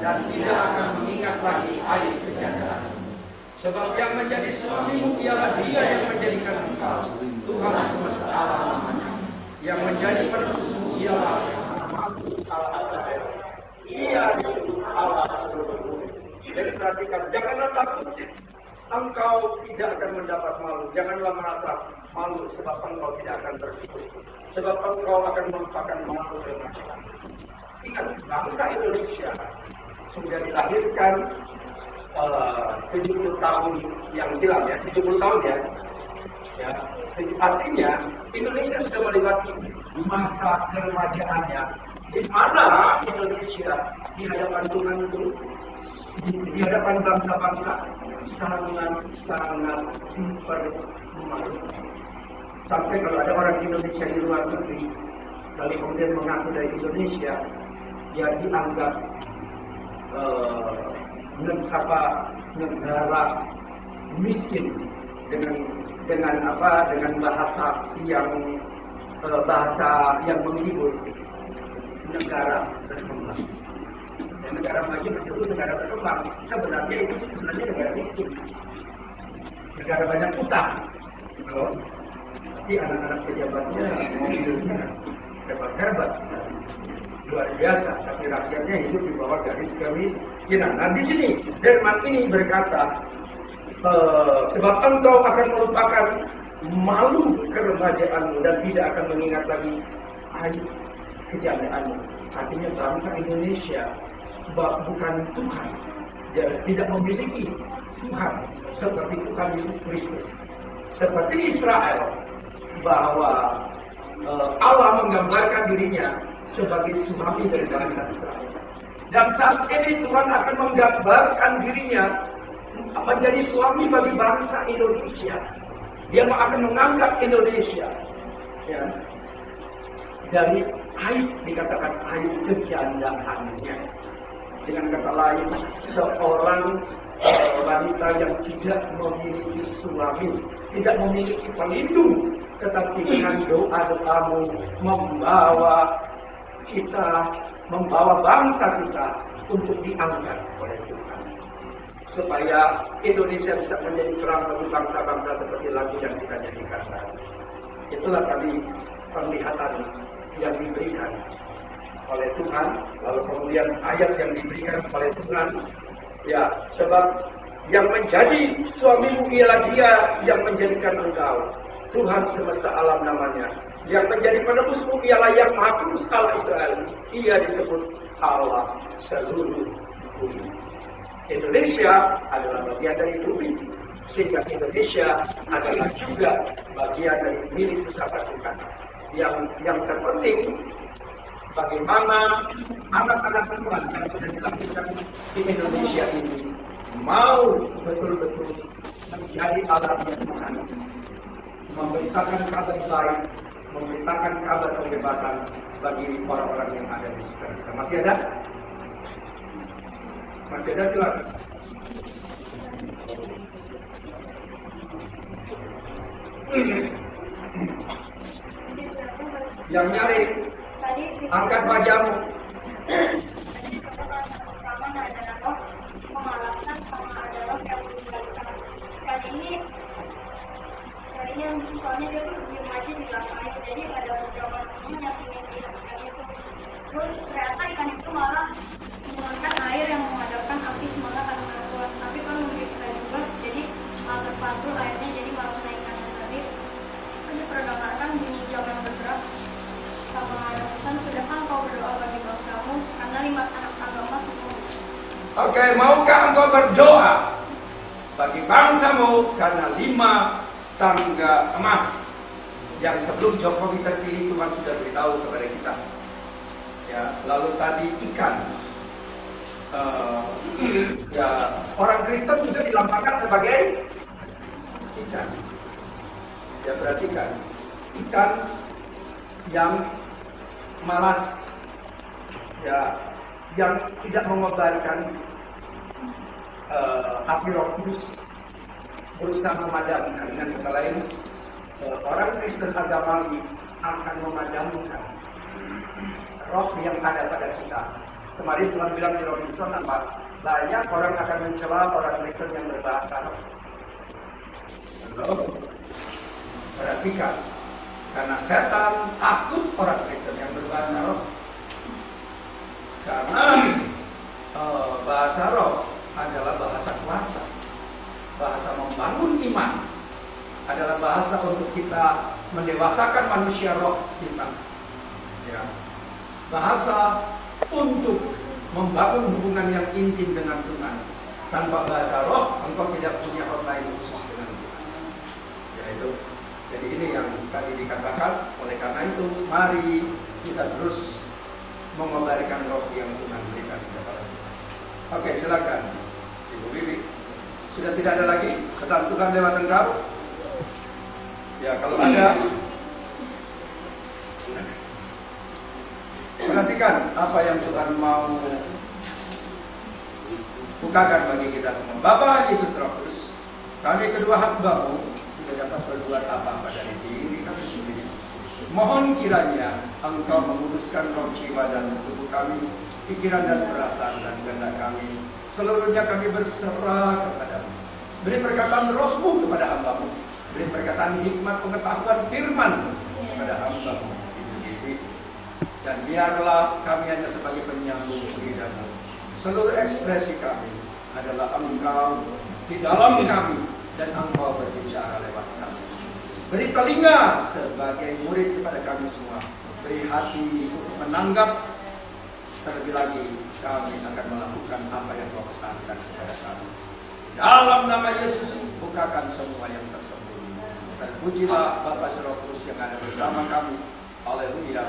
dan tidak akan mengingat lagi aib kejahatan. Sebab yang menjadi suamimu ialah Dia yang menjadikan engkau, Tuhan semesta alam namanya. Yang menjadi penebusmu ialah Allah Israel. Ia disebut Allah seluruh. Jadi perhatikan, janganlah takut. Engkau tidak akan mendapat malu. Janganlah merasa malu sebab engkau tidak akan tersiksa. Sebab engkau akan melupakan malu semacam. Ingat, bangsa Indonesia sudah dilahirkan 70 tahun yang silam ya, 70 tahun ya. Ya, artinya Indonesia sudah melewati masa keremajaannya. Di mana Indonesia di hadapan Tuhan itu, di hadapan bangsa-bangsa sangat dipermalukan. Sampai kalau ada orang Indonesia di luar negeri lalu kemudian mengaku dari Indonesia, dia dianggap negara miskin dengan bahasa yang menghibur, negara berkembang. Dan negara maju disebut negara berkembang. Sebenarnya itu negara miskin, negara banyak utang. Tapi anak-anak pejabatnya mobilnya hebat-hebat, luar biasa. Tapi rakyatnya hidup di bawah garis kemiskinan. Nah di sini Firman ini berkata, sebab engkau akan melupakan malu keremajaanmu dan tidak akan mengingat lagi aib kejandaanmu. Artinya bangsa Indonesia bukan Tuhan, dia tidak memiliki Tuhan seperti Tuhan Yesus Kristus. Seperti Israel, bahwa Allah menggambarkan dirinya sebagai suami dari bangsa Israel. Dan saat ini Tuhan akan menggambarkan dirinya menjadi suami bagi bangsa Indonesia. Dia akan mengangkat Indonesia ya, dari aib, dikatakan aib kejandaannya. Dengan kata lain, seorang wanita yang tidak memiliki suami, tidak memiliki pelindung, tetapi dengan doa-doamu membawa bangsa kita untuk diangkat oleh Tuhan. Supaya Indonesia bisa menjadi terang bagi bangsa-bangsa seperti lagu yang kita nyanyikan tadi. Itulah tadi penglihatan yang diberikan oleh Tuhan, lalu kemudian ayat yang diberikan oleh Tuhan. Ya, sebab yang menjadi suamimu ialah Dia yang menjadikan engkau, Tuhan semesta alam namanya. Yang menjadi penebusmu ialah Yang Maha Kudus Allah Israel. Ia disebut Allah seluruh bumi. Indonesia adalah bagian dari bumi, sehingga Indonesia adalah juga bagian dari milik pusaka Tuhan. Yang terpenting, bagaimana anak-anak Tuhan yang sudah dilahirkan di Indonesia ini mau betul-betul menjadi alatnya Tuhan, memberitakan kabar baik, memberitakan kabar kebebasan bagi orang-orang yang ada di sekitar kita. Masih ada? Masih ada, silakan. Yang nyari, angkat wajahmu. Pertama adalah roh pemalasan sama ada roh yang meninggalkan. Kali ini soalnya dia tuh diem aja di belakang itu, jadi ada beberapa teman yang ingin dilakukan itu. Terus ternyata ikan itu malah mengeluarkan air yang memadamkan api semangat anak Tuhan. Tapi kan mungkin kita juga, jadi terpantul airnya, jadi malah menaikkan yang tadi. Terus diperdengarkan bunyi jam yang bergerak sama ada pesan, sudahkah engkau berdoa bagi bangsamu karena 5 anak tangga emas semua. Oke, maukah engkau berdoa bagi bangsamu karena 5 tangga emas yang sebelum Jokowi terpilih Tuhan sudah beritahu kepada kita. Ya, lalu tadi ikan. Ya, orang Kristen juga dilambangkan sebagai ikan. Ya, perhatikan, ikan yang malas, ya, yang tidak mengobarkan api Roh Kudus, berusaha memadamkan. Dengan kata lain, orang Kristen agama ini akan memadamkan roh yang ada pada kita Kemarin Tuhan bilang di Robinson, apa? Banyak orang akan mencela orang Kristen yang berbahasa roh. Halo? Perhatikan. Karena setan takut orang Kristen yang berbahasa roh. Karena bahasa roh adalah bahasa kuasa. Bahasa membangun iman. Adalah bahasa untuk kita mendewasakan manusia roh kita. Ya. Bahasa untuk membangun hubungan yang intim dengan Tuhan. Tanpa bahasa roh, engkau tidak punya hotline khusus dengan Tuhan. Ya itu. Jadi ini yang tadi dikatakan. Oleh karena itu, mari kita terus mengembalikan roh yang Tuhan berikan kepada kita. Oke, silakan Ibu Bibi. Sudah tidak ada lagi pesan Tuhan lewat engkau? Ya, kalau ada, perhatikan apa yang Tuhan mau bukakan bagi kita semua. Bapa Yesus Kristus, kami kedua hamba-Mu tidak dapat berbuat apa-apa dari diri kami sendiri. Mohon kiranya Engkau menguduskan roh, jiwa, dan tubuh kami, pikiran dan perasaan dan kehendak kami. Seluruhnya kami berserah kepada-Mu. Beri perkataan roh-Mu kepada hamba-Mu. Beri perkataan hikmat pengetahuan firman kepada hamba-Mu. Dan biarlah kami hanya sebagai penyambung lidah-Mu. Seluruh ekspresi kami adalah Engkau di dalam kami dan Engkau berbicara lewat kami. Beri telinga sebagai murid kepada kami semua. Beri hati untuk menanggap. Terlebih lagi kami akan melakukan apa yang Kau pesankan kepada kami. Dalam nama Yesus, bukakan semua yang tersembunyi. Dan pujilah Bapa Roh Kudus yang ada bersama kami. Haleluya.